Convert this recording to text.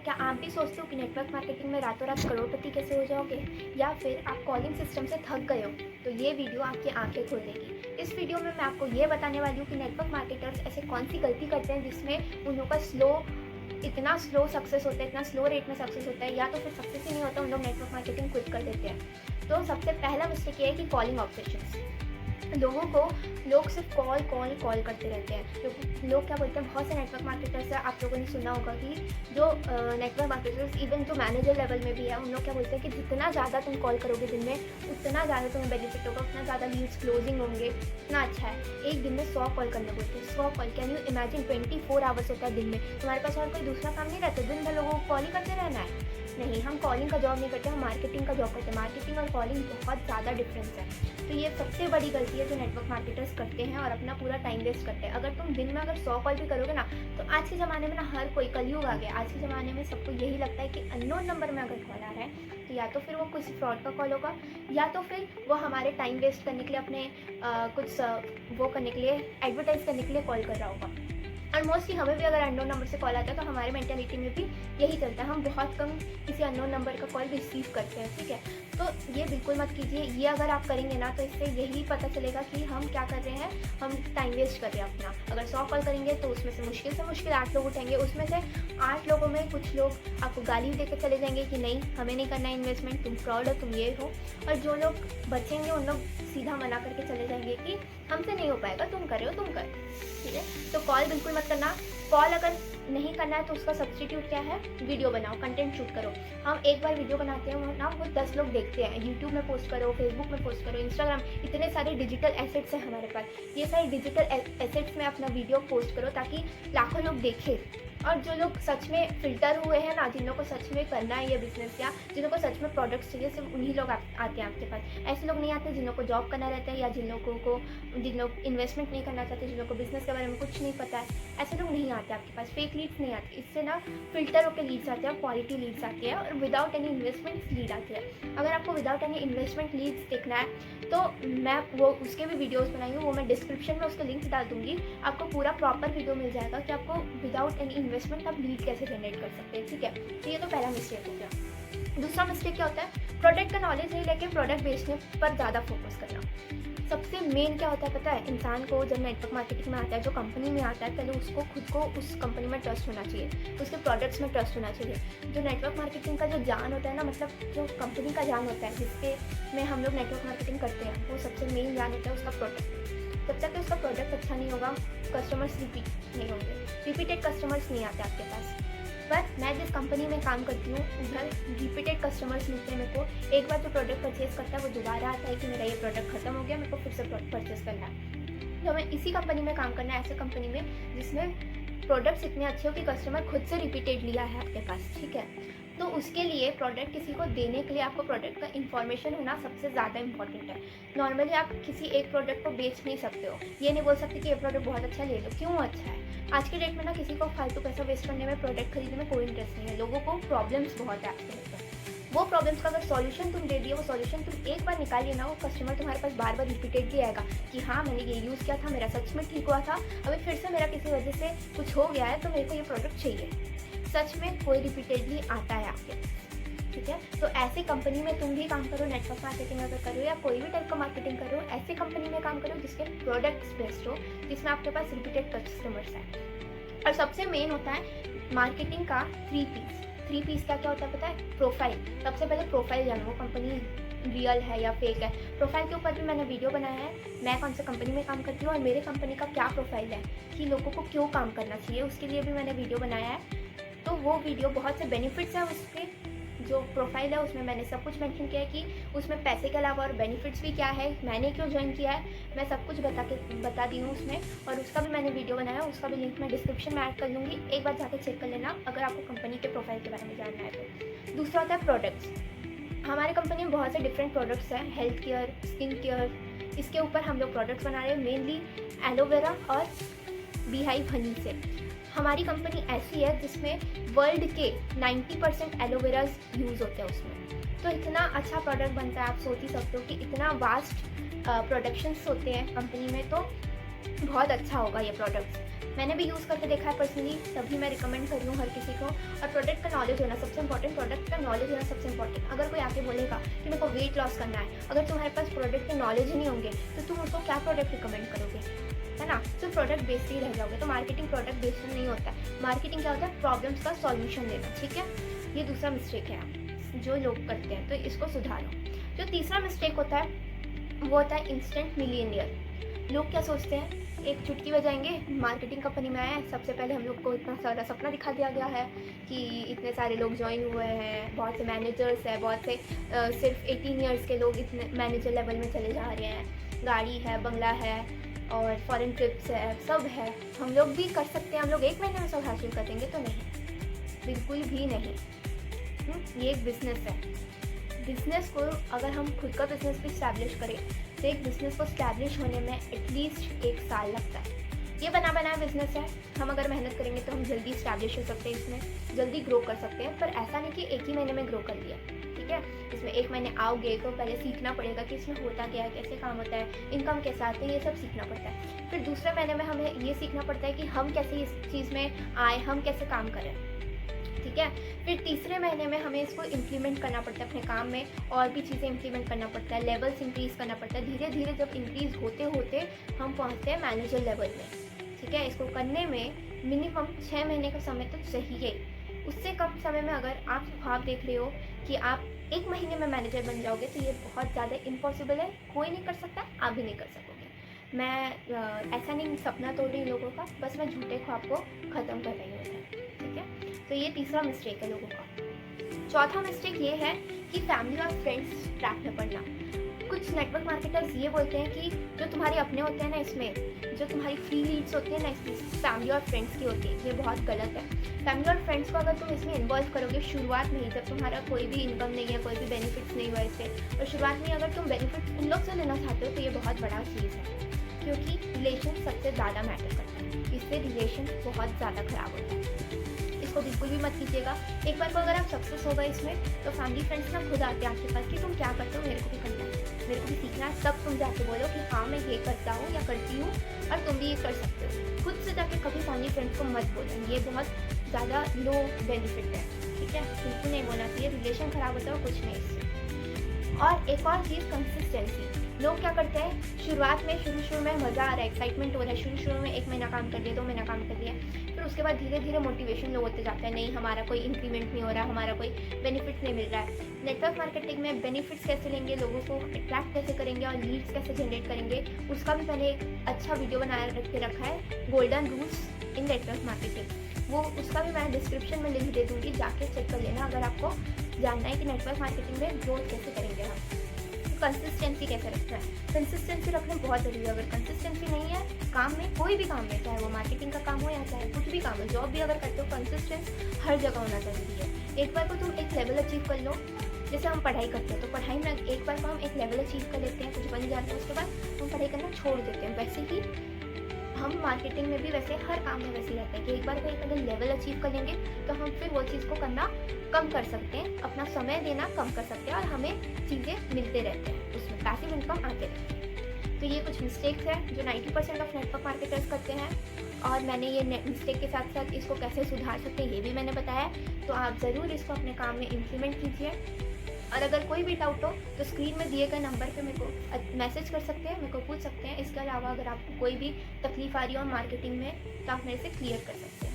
क्या आप भी सोचते हो कि नेटवर्क मार्केटिंग में रातों रात करोड़पति कैसे हो जाओगे, या फिर आप कॉलिंग सिस्टम से थक गए हो? तो ये वीडियो आपकी आंखें खोल देगी। इस वीडियो में मैं आपको ये बताने वाली हूँ कि नेटवर्क मार्केटर्स ऐसे कौन सी गलती करते हैं जिसमें उन लोगों का इतना स्लो सक्सेस होता है, इतना स्लो रेट में सक्सेस होता है, या तो फिर सक्सेस ही नहीं होता, उन लोग नेटवर्क मार्केटिंग क्विट कर देते हैं। तो सबसे पहला मिस्टेक ये है कि कॉलिंग ऑब्जेक्शंस। लोग सिर्फ कॉल करते रहते हैं। लोग क्या बोलते हैं, बहुत से नेटवर्क मार्केटर्स है, आप लोगों ने सुना होगा कि जो नेटवर्क मार्केटर्स इवन जो मैनेजर लेवल में भी है, उन लोग क्या बोलते हैं कि जितना ज़्यादा तुम कॉल करोगे दिन में, उतना ज़्यादा तुम्हें बेनिफिट होगा, उतना ज़्यादा लीड्स क्लोजिंग होंगे, उतना अच्छा है। एक दिन में 100 कॉल करने बोलते हैं, 100 call. Can you imagine? 24 hours होता है दिन में, तुम्हारे पास और कोई दूसरा काम नहीं रहता, दिन भर लोगों को कॉल ही करते रहना है। नहीं, हम कॉलिंग का जॉब नहीं करते, हम मार्केटिंग का जॉब करते हैं। मार्केटिंग और कॉलिंग बहुत ज़्यादा डिफरेंस है। तो ये सबसे बड़ी गलती है जो नेटवर्क मार्केटर्स करते हैं और अपना पूरा टाइम वेस्ट करते हैं। अगर तुम दिन में अगर 100 कॉल भी करोगे ना, तो आज के ज़माने में ना हर कोई, कलयुग आ गया, आज के ज़माने में सबको यही लगता है कि अननोन नंबर में अगर कॉल आ रहा है तो या तो फिर वो किसी फ्रॉड का कॉल होगा, या तो फिर वो हमारे टाइम वेस्ट करने के लिए, अपने वो करने के लिए, एडवर्टाइज करने के लिए कॉल कर रहा होगा। और मोस्टली हमें भी अगर अननोन नंबर से कॉल आता है तो हमारे मेंटालिटी में भी यही चलता है, हम बहुत कम किसी अननोन नंबर का कॉल रिसीव करते हैं। ठीक है, तो ये बिल्कुल मत कीजिए। ये अगर आप करेंगे ना, तो इससे यही पता चलेगा कि हम क्या कर रहे हैं, हम टाइम वेस्ट कर रहे हैं अपना। अगर 100 कॉल करेंगे तो उसमें से मुश्किल 8 लोग उठेंगे, उसमें से 8 लोगों में कुछ लोग आपको गाली दे के चले जाएंगे कि नहीं, हमें नहीं करना इन्वेस्टमेंट, तुम फ्रॉड हो, तुम ये हो। और जो लोग बचेंगे उन लोग सीधा मना करके चले जाएंगे कि हमसे नहीं हो पाएगा, तुम कर रहे हो, तुम कर। ठीक है, तो कॉल बिल्कुल मत करना। कॉल अगर नहीं करना है तो उसका सब्स्टिट्यूट क्या है, वीडियो बनाओ, कंटेंट शूट करो। हम एक बार वीडियो बनाते हैं ना, वो 10 लोग देखते हैं। यूट्यूब में पोस्ट करो, फेसबुक में पोस्ट करो, इंस्टाग्राम, इतने सारे डिजिटल एसेट्स हैं हमारे पास। ये सारे डिजिटल एसेट्स में अपना वीडियो पोस्ट करो ताकि लाखों लोग देखें। और जो लोग सच में फिल्टर हुए हैं ना, जिन लोगों को सच में करना है ये बिजनेस, या जिन लोगों को सच में प्रोडक्ट्स चाहिए, सिर्फ उन्हीं लोग आते हैं आपके पास। ऐसे लोग नहीं आते जिन लोगों को जॉब करना रहता है, या जिन लोग इन्वेस्टमेंट नहीं करना चाहते, जिन लोगों को बिजनेस के बारे में कुछ नहीं पता है। ऐसे लोग नहीं आते आपके पास, फेक लीड्स नहीं आते। इससे ना फिल्टर होकर लीड्स आते हैं, क्वालिटी लीड्स आती है, और विदाउट एनी इन्वेस्टमेंट लीड आती है। अगर आपको विदाउट एनी इन्वेस्टमेंट लीड्स देखना है तो मैं वो उसके भी वीडियोस बनाई हूँ, वो मैं डिस्क्रिप्शन में उसका लिंक डाल दूँगी। आपको पूरा प्रॉपर वीडियो मिल जाएगा कि आपको विदाउट एनी इन्वेस्टमेंट आप लीड कैसे जनरेट कर सकते हैं। ठीक है, तो ये तो पहला मिस्टेक हो गया। दूसरा मिस्टेक क्या होता है, प्रोडक्ट का नॉलेज नहीं लेके प्रोडक्ट बेचने पर ज़्यादा फोकस करना। सबसे मेन क्या होता है पता है, इंसान को जब नेटवर्क मार्केटिंग में आता है, जो कंपनी में आता है, पहले उसको खुद को उस कंपनी में ट्रस्ट होना चाहिए, उसके प्रोडक्ट्स में ट्रस्ट होना चाहिए। जो नेटवर्क मार्केटिंग का जो जान होता है ना, मतलब जो कंपनी का जान होता है जिसके में हम लोग नेटवर्क मार्केटिंग करते हैं, वो सबसे मेन जान होता है उसका प्रोडक्ट। जब तक उसका प्रोडक्ट अच्छा नहीं होगा, कस्टमर्स रिपीट नहीं होंगे, रिपीटेड कस्टमर्स नहीं आते आपके पास। बट मैं जिस कंपनी में काम करती हूँ उधर रिपीटेड कस्टमर्स मिलते हैं मेरे को। एक बार जो प्रोडक्ट परचेज़ करता है वो दोबारा आता है कि मेरा ये प्रोडक्ट खत्म हो गया, मेरे को फिर से परचेज़ करना है। तो हमें इसी कंपनी में काम करना है, ऐसे कंपनी में जिसमें प्रोडक्ट्स इतने अच्छे हो कि कस्टमर खुद से रिपीटेड लिया है आपके पास। ठीक है, तो उसके लिए प्रोडक्ट किसी को देने के लिए आपको प्रोडक्ट का इन्फॉर्मेशन होना सबसे ज़्यादा इंपॉर्टेंट है। नॉर्मली आप किसी एक प्रोडक्ट को बेच नहीं सकते हो, ये नहीं बोल सकते कि ये प्रोडक्ट बहुत अच्छा ले लो। क्यों अच्छा है? आज के डेट में ना किसी को फालतू पैसा वेस्ट करने में, प्रोडक्ट खरीदने में कोई इंटरेस्ट नहीं है। लोगों को प्रॉब्लम्स बहुत है आपके लिए। वो प्रॉब्लम्स का अगर सॉल्यूशन तुम दे दिए, वो सॉल्यूशन तुम एक बार निकालिए ना, वो कस्टमर तुम्हारे पास बार बार रिपीटेडली आएगा कि हाँ, मैंने ये यूज़ किया था, मेरा सच में ठीक हुआ था, अभी फिर से मेरा किसी वजह से कुछ हो गया है तो मेरे को ये प्रोडक्ट चाहिए। सच में कोई रिपीटेडली आता है आपके पास। ठीक है, तो ऐसी कंपनी में तुम भी काम करो, नेटवर्क मार्केटिंग अगर करो या कोई भी टाइप का मार्केटिंग करो, ऐसी कंपनी में काम करो जिसके प्रोडक्ट्स बेस्ट हो, जिसमें आपके पास रिपीटेड कस्टमर्स हैं। और सबसे मेन होता है मार्केटिंग का 3 पीस क्या क्या होता है पता है? प्रोफाइल। सबसे पहले प्रोफाइल जानो, वो कंपनी रियल है या फेक है। प्रोफाइल के ऊपर भी मैंने वीडियो बनाया है, मैं कौन सी कंपनी में काम करती हूँ और मेरे कंपनी का क्या प्रोफाइल है, कि लोगों को क्यों काम करना चाहिए, उसके लिए भी मैंने वीडियो बनाया है। तो वो वीडियो, बहुत से बेनिफिट्स हैं उसके, जो प्रोफाइल है उसमें मैंने सब कुछ मेंशन किया है कि उसमें पैसे के अलावा और बेनिफिट्स भी क्या है, मैंने क्यों ज्वाइन किया है, मैं सब कुछ बता दी हूँ उसमें। और उसका भी मैंने वीडियो बनाया, उसका भी लिंक मैं डिस्क्रिप्शन में ऐड कर दूँगी, एक बार जाकर चेक कर लेना अगर आपको कंपनी के प्रोफाइल के बारे में जानना है तो। दूसरा होता है प्रोडक्ट्स। हमारी कंपनी में बहुत से डिफरेंट प्रोडक्ट्स हैं, हेल्थ केयर, स्किन केयर, इसके ऊपर हम लोग प्रोडक्ट्स बना रहे हैं, मेनली एलोवेरा और बीहाइव हनी से। हमारी कंपनी ऐसी है जिसमें वर्ल्ड के 90% एलोवेराज यूज़ होते हैं उसमें। तो इतना अच्छा प्रोडक्ट बनता है, आप सोच ही सकते हो कि इतना वास्ट प्रोडक्शंस होते हैं कंपनी में, तो बहुत अच्छा होगा ये प्रोडक्ट्स। मैंने भी यूज़ करके देखा है पर्सनली, तभी मैं रिकमेंड कर रही हूँ हर किसी को। और प्रोडक्ट का नॉलेज होना सबसे इंपॉर्टेंट, प्रोडक्ट का नॉलेज होना सबसे इंपॉर्टेंट। अगर कोई आके बोलेगा कि मेरे को वेट लॉस करना है, अगर तुम्हारे पास प्रोडक्ट के नॉलेज ही नहीं होंगे तो तुम उसको क्या प्रोडक्ट रिकमेंड करोगे, है ना। सिर्फ प्रोडक्ट बेस्ड ही रह जाओगे। तो मार्केटिंग प्रोडक्ट बेस्ड नहीं होता है। मार्केटिंग क्या होता है, प्रॉब्लम्स का सॉल्यूशन देना, ठीक है। ये दूसरा मिस्टेक है जो लोग करते हैं, तो इसको सुधारो। जो तीसरा मिस्टेक होता है वो होता है इंस्टेंट मिलियनियर। लोग क्या सोचते हैं, एक चुटकी बजाएंगे, मार्केटिंग कंपनी में आए हैं, सबसे पहले हम लोग को इतना सारा सपना दिखा दिया गया है कि इतने सारे लोग ज्वाइन हुए हैं, बहुत से मैनेजर्स हैं, बहुत से सिर्फ 18 ईयर्स के लोग इतने मैनेजर लेवल में चले जा रहे हैं, गाड़ी है, बंगला है और फॉरेन ट्रिप्स है, सब है, हम लोग भी कर सकते हैं, हम लोग 1 महीने में सब हासिल कर देंगे। तो नहीं, बिल्कुल भी नहीं। ये एक बिजनेस है। बिजनेस को अगर हम खुद का बिजनेस भी स्टैब्लिश करें तो एक बिजनेस को स्टैब्लिश होने में एटलीस्ट 1 साल लगता है। ये बना बनाया बिजनेस है, हम अगर मेहनत करेंगे तो हम जल्दी स्टैब्लिश हो सकते हैं, इसमें जल्दी ग्रो कर सकते हैं। पर ऐसा नहीं कि 1 ही महीने में ग्रो कर लिया, ठीक है। इसमें 1 महीने आओगे तो पहले सीखना पड़ेगा कि इसमें होता क्या है, कैसे काम होता है, इनकम कैसे आते हैं, ये सब सीखना पड़ता है। फिर दूसरे महीने में हमें ये सीखना पड़ता है कि हम कैसे इस चीज़ में आए, हम कैसे काम करें, ठीक है। फिर तीसरे महीने में हमें इसको इम्प्लीमेंट करना पड़ता है अपने काम में, और भी चीज़ें इम्प्लीमेंट करना पड़ता है, लेवल्स इंक्रीज़ करना पड़ता है। धीरे धीरे जब इंक्रीज़ होते होते हम पहुंचते हैं मैनेजर लेवल में, ठीक है। इसको करने में मिनिमम 6 महीने का समय तो चाहिए। उससे कम समय में अगर आप ख्वाब देख रहे हो कि आप 1 महीने में मैनेजर बन जाओगे तो ये बहुत ज़्यादा इम्पॉसिबल है, कोई नहीं कर सकता, आप भी नहीं कर सकोगे। मैं ऐसा नहीं सपना तोड़ रही हूँ लोगों का, बस मैं झूठे ख्वाब को ख़त्म कर रही हूँ, ठीक है। तो ये तीसरा मिस्टेक है लोगों का। चौथा मिस्टेक ये है कि फैमिली और फ्रेंड्स ट्रैप में पड़ना। कुछ नेटवर्क मार्केटर्स ये बोलते हैं कि जो तुम्हारे अपने होते हैं ना, इसमें जो तुम्हारी फ्री लीड्स होती है ना, इसमें फैमिली और फ्रेंड्स की होती है। ये बहुत गलत है। फैमिली और फ्रेंड्स को अगर तुम इसमें इन्वॉल्व करोगे शुरुआत में ही, जब तुम्हारा कोई भी इनकम नहीं है, कोई भी बेनिफिट्स नहीं हुआ इससे, और शुरुआत में अगर तुम बेनिफिट्स उन लोग से लेना चाहते हो तो ये बहुत बड़ा चीज़ है, क्योंकि रिलेशन सबसे ज़्यादा मैटर करता है। इससे रिलेशन बहुत ज़्यादा ख़राब होता है। इसको बिल्कुल भी मत कीजिएगा। एक बार को अगर आप सक्सेस हो गए इसमें तो फैमिली फ्रेंड्स ना खुद आते हैं आपके पास कि तुम क्या करते हो, मेरे को भी करना है, मेरे को भी सीखना है। तब तुम जाके बोलो कि हाँ मैं ये करता हूँ या करती हूँ और तुम भी ये कर सकते हो। खुद से जाके कभी फैमिली फ्रेंड्स को मत बोलो, ये बहुत ज़्यादा लो बेनिफिट है, ठीक है। बिल्कुल नहीं बोलना चाहिए, रिलेशन ख़राब होता है, कुछ नहीं इससे। और एक और चीज़, कंसिस्टेंसी। लोग क्या करते हैं, शुरुआत में शुरू में मज़ा आ रहा है, एक्साइटमेंट हो रहा है, शुरू में 1 महीना काम कर लिया, 2 महीना काम कर लिया, फिर उसके बाद धीरे धीरे मोटिवेशन लो होते जाता है, नहीं हमारा कोई इंक्रीमेंट नहीं हो रहा, हमारा कोई बेनिफिट नहीं मिल रहा है। नेटवर्क मार्केटिंग में बेनिफिट्स कैसे लेंगे, लोगों को अट्रैक्ट कैसे करेंगे और लीड्स कैसे जनरेट करेंगे, उसका भी मैंने एक अच्छा वीडियो बना के रखा है, golden rules in network marketing. वो उसका भी मैं डिस्क्रिप्शन में लिंक दे दूँगी, जाके चेक कर लेना अगर आपको जानना है कि नेटवर्क मार्केटिंग में ग्रोथ कैसे करेंगे हम। कंसिस्टेंसी कैसे रखना है, कंसिस्टेंसी रखना बहुत ज़रूरी है। अगर कंसिस्टेंसी नहीं है काम में, कोई भी काम में, चाहे वो मार्केटिंग का काम हो या चाहे कुछ भी काम हो, जॉब भी अगर करते हो, कंसिस्टेंस हर जगह होना ज़रूरी है। एक बार को तुम एक लेवल अचीव कर लो, जैसे हम पढ़ाई करते हैं तो पढ़ाई में एक बार को हम एक लेवल अचीव कर लेते हैं, कुछ बन जाते हैं, उसके बाद हम पढ़ाई करना छोड़ देते हैं। वैसे ही हम मार्केटिंग में भी वैसे हर काम में वैसे ही रहते हैं कि एक बार कोई अगर लेवल अचीव कर लेंगे तो हम फिर वो चीज़ को करना कम कर सकते हैं, अपना समय देना कम कर सकते हैं और हमें चीज़ें मिलते रहते हैं, उसमें पैसिव इनकम आते रहते हैं। तो ये कुछ मिस्टेक्स हैं जो 90% ऑफ नेटवर्क मार्केटर्स करते हैं, और मैंने ये मिस्टेक के साथ साथ इसको कैसे सुधार सकते हैं ये भी मैंने बताया है। तो आप ज़रूर इसको अपने काम में इम्प्लीमेंट कीजिए। और अगर कोई भी डाउट हो तो स्क्रीन में दिए गए नंबर पे मेरे को मैसेज कर सकते हैं, मेरे को पूछ सकते हैं। इसके अलावा अगर आपको कोई भी तकलीफ आ रही हो मार्केटिंग में तो आप मेरे से क्लियर कर सकते हैं।